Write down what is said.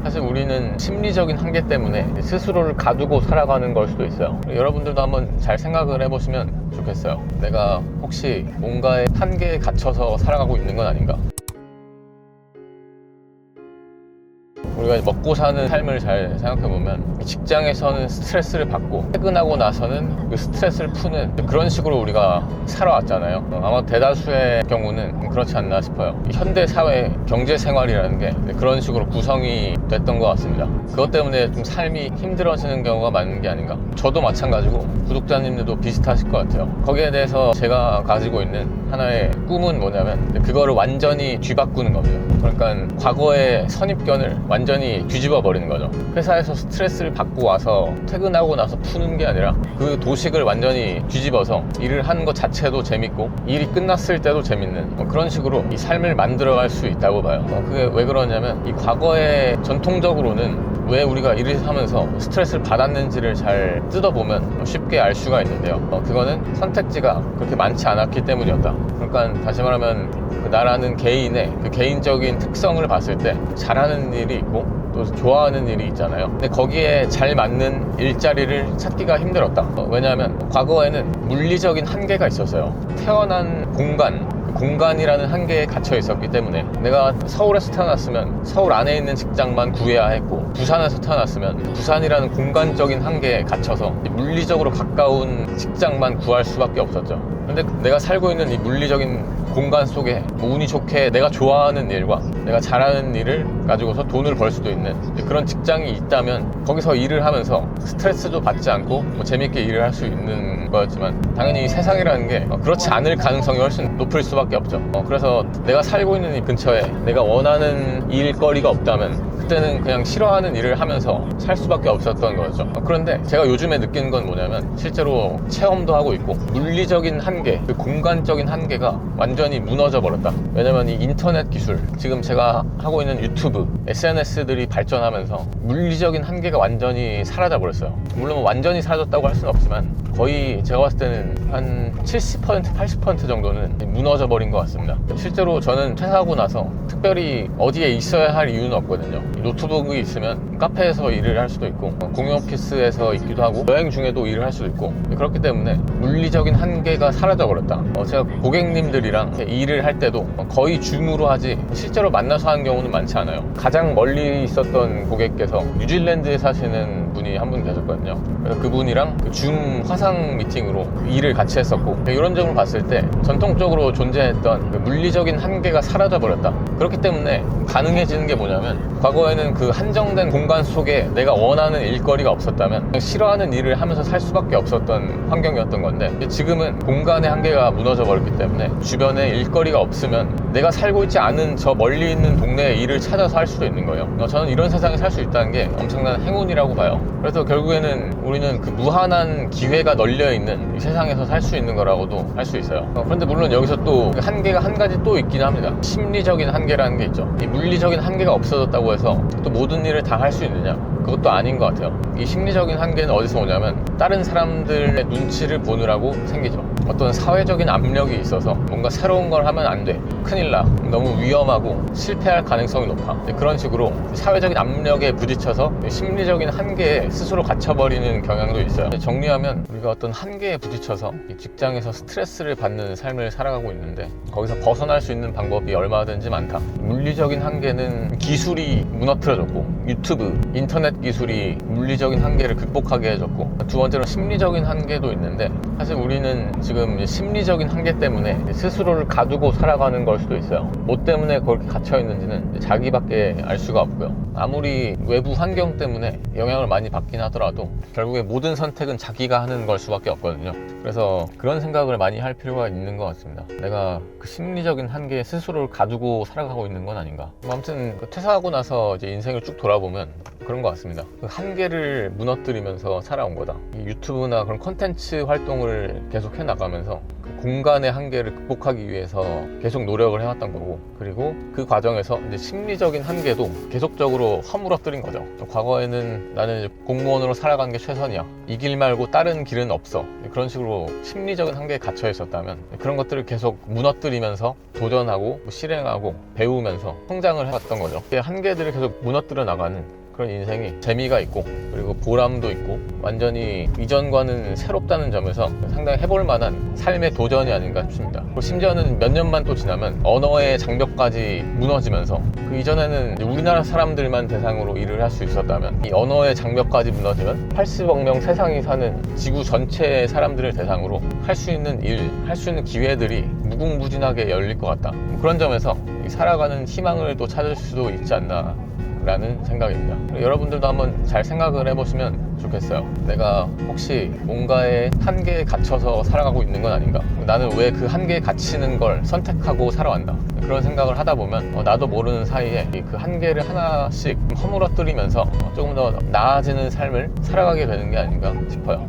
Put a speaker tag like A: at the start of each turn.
A: 사실 우리는 심리적인 한계 때문에 스스로를 가두고 살아가는 걸 수도 있어요. 여러분들도 한번 잘 생각을 해보시면 좋겠어요. 내가 혹시 뭔가의 한계에 갇혀서 살아가고 있는 건 아닌가? 우리가 먹고 사는 삶을 잘 생각해보면 직장에서는 스트레스를 받고 퇴근하고 나서는 그 스트레스를 푸는 그런 식으로 우리가 살아왔잖아요. 아마 대다수의 경우는 그렇지 않나 싶어요. 현대사회 경제생활이라는 게 그런 식으로 구성이 됐던 것 같습니다. 그것 때문에 좀 삶이 힘들어지는 경우가 많은 게 아닌가. 저도 마찬가지고 구독자님들도 비슷하실 것 같아요. 거기에 대해서 제가 가지고 있는 하나의 꿈은 뭐냐면 그거를 완전히 뒤바꾸는 겁니다. 그러니까 과거의 선입견을 완전히 뒤집어 버리는 거죠. 회사에서 스트레스를 받고 와서 퇴근하고 나서 푸는 게 아니라 그 도식을 완전히 뒤집어서 일을 하는 것 자체도 재밌고 일이 끝났을 때도 재밌는 그런 식으로 이 삶을 만들어갈 수 있다고 봐요. 그게 왜 그러냐면 이 과거에 전통적으로는 왜 우리가 일을 하면서 스트레스를 받았는지를 잘 뜯어보면 쉽게 알 수가 있는데요. 그거는 선택지가 그렇게 많지 않았기 때문이었다. 그러니까 다시 말하면 나라는 개인의 그 개인적인 특성을 봤을 때 잘하는 일이 있고 또 좋아하는 일이 있잖아요. 근데 거기에 잘 맞는 일자리를 찾기가 힘들었다. 왜냐하면 과거에는 물리적인 한계가 있었어요. 태어난 공간이라는 한계에 갇혀 있었기 때문에 내가 서울에서 태어났으면 서울 안에 있는 직장만 구해야 했고 부산에서 태어났으면 부산이라는 공간적인 한계에 갇혀서 물리적으로 가까운 직장만 구할 수밖에 없었죠. 근데 내가 살고 있는 이 물리적인 공간 속에 운이 좋게 내가 좋아하는 일과 내가 잘하는 일을 가지고서 돈을 벌 수도 있는 그런 직장이 있다면 거기서 일을 하면서 스트레스도 받지 않고 재밌게 일을 할 수 있는 거였지만 당연히 이 세상이라는 게 그렇지 않을 가능성이 훨씬 높을 수밖에 없죠. 그래서 내가 살고 있는 이 근처에 내가 원하는 일거리가 없다면 그때는 그냥 싫어하는 일을 하면서 살 수밖에 없었던 거죠. 그런데 제가 요즘에 느끼는 건 뭐냐면 실제로 체험도 하고 있고 물리적인 한계, 그 공간적인 한계가 완전히 무너져 버렸다. 왜냐면 이 인터넷 기술, 지금 제가 하고 있는 유튜브, SNS들이 발전하면서 물리적인 한계가 완전히 사라져 버렸어요. 물론 완전히 사라졌다고 할 수는 없지만 거의 제가 봤을 때는 한 70%, 80% 정도는 무너져 버린 것 같습니다. 실제로 저는 퇴사하고 나서 특별히 어디에 있어야 할 이유는 없거든요. 노트북이 있으면 카페에서 일을 할 수도 있고 공용 오피스에서 있기도 하고 여행 중에도 일을 할 수도 있고 그렇기 때문에 물리적인 한계가 사라져 버렸다. 제가 고객님들이랑 일을 할 때도 거의 줌으로 하지 실제로 만나서 하는 경우는 많지 않아요. 가장 멀리 있었던 고객께서 뉴질랜드에 사시는 분이 한 분 계셨거든요. 그래서 그분이랑 그 줌 화상 미팅으로 일을 같이 했었고 이런 점을 봤을 때 전통적으로 존재했던 그 물리적인 한계가 사라져 버렸다. 그렇기 때문에 가능해지는 게 뭐냐면 과거에는 그 한정된 공간 속에 내가 원하는 일거리가 없었다면 싫어하는 일을 하면서 살 수밖에 없었던 환경이었던 건데 지금은 공간의 한계가 무너져 버렸기 때문에 주변에 일거리가 없으면 내가 살고 있지 않은 저 멀리 있는 동네에 일을 찾아서 할 수도 있는 거예요. 저는 이런 세상에 살 수 있다는 게 엄청난 행운이라고 봐요. 그래서 결국에는 우리는 그 무한한 기회가 널려있는 이 세상에서 살 수 있는 거라고도 할 수 있어요. 그런데 물론 여기서 또 그 한계가 한 가지 또 있긴 합니다. 심리적인 한계라는 게 있죠. 이 물리적인 한계가 없어졌다고 해서 또 모든 일을 다 할 수 있느냐? 그것도 아닌 것 같아요. 이 심리적인 한계는 어디서 오냐면 다른 사람들의 눈치를 보느라고 생기죠. 어떤 사회적인 압력이 있어서 뭔가 새로운 걸 하면 안 돼, 큰일 나, 너무 위험하고 실패할 가능성이 높아, 그런 식으로 사회적인 압력에 부딪혀서 심리적인 한계에 스스로 갇혀버리는 경향도 있어요. 정리하면 우리가 어떤 한계에 부딪혀서 직장에서 스트레스를 받는 삶을 살아가고 있는데 거기서 벗어날 수 있는 방법이 얼마든지 많다. 물리적인 한계는 기술이 무너뜨려졌고 유튜브, 인터넷 기술이 물리적인 한계를 극복하게 해줬고 두 번째로 심리적인 한계도 있는데 사실 우리는 지금 심리적인 한계 때문에 스스로를 가두고 살아가는 걸 수도 있어요. 뭐 때문에 그렇게 갇혀 있는지는 자기밖에 알 수가 없고요. 아무리 외부 환경 때문에 영향을 많이 받긴 하더라도 결국에 모든 선택은 자기가 하는 걸 수밖에 없거든요. 그래서 그런 생각을 많이 할 필요가 있는 것 같습니다. 내가 그 심리적인 한계에 스스로를 가두고 살아가고 있는 건 아닌가. 아무튼 퇴사하고 나서 이제 인생을 쭉 돌아보면 그런 것 같습니다. 그 한계를 무너뜨리면서 살아온 거다. 이 유튜브나 그런 콘텐츠 활동을 계속 해나가면서 그 공간의 한계를 극복하기 위해서 계속 노력을 해왔던 거고, 그리고 그 과정에서 이제 심리적인 한계도 계속적으로 허물어뜨린 거죠. 과거에는 나는 이제 공무원으로 살아가는 게 최선이야, 이 길 말고 다른 길은 없어, 그런 식으로 심리적인 한계에 갇혀 있었다면 그런 것들을 계속 무너뜨리면서 도전하고 실행하고 배우면서 성장을 해왔던 거죠. 이 한계들을 계속 무너뜨려 나가는 그런 인생이 재미가 있고, 그리고 보람도 있고, 완전히 이전과는 새롭다는 점에서 상당히 해볼 만한 삶의 도전이 아닌가 싶습니다. 그리고 심지어는 몇 년만 또 지나면 언어의 장벽까지 무너지면서, 그 이전에는 우리나라 사람들만 대상으로 일을 할 수 있었다면 이 언어의 장벽까지 무너지면 80억 명 세상이 사는 지구 전체의 사람들을 대상으로 할 수 있는 일, 할 수 있는 기회들이 무궁무진하게 열릴 것 같다. 그런 점에서 살아가는 희망을 또 찾을 수도 있지 않나 라는 생각입니다. 여러분들도 한번 잘 생각을 해보시면 좋겠어요. 내가 혹시 뭔가의 한계에 갇혀서 살아가고 있는 건 아닌가? 나는 왜 그 한계에 갇히는 걸 선택하고 살아왔나? 그런 생각을 하다 보면 나도 모르는 사이에 그 한계를 하나씩 허물어뜨리면서 조금 더 나아지는 삶을 살아가게 되는 게 아닌가 싶어요.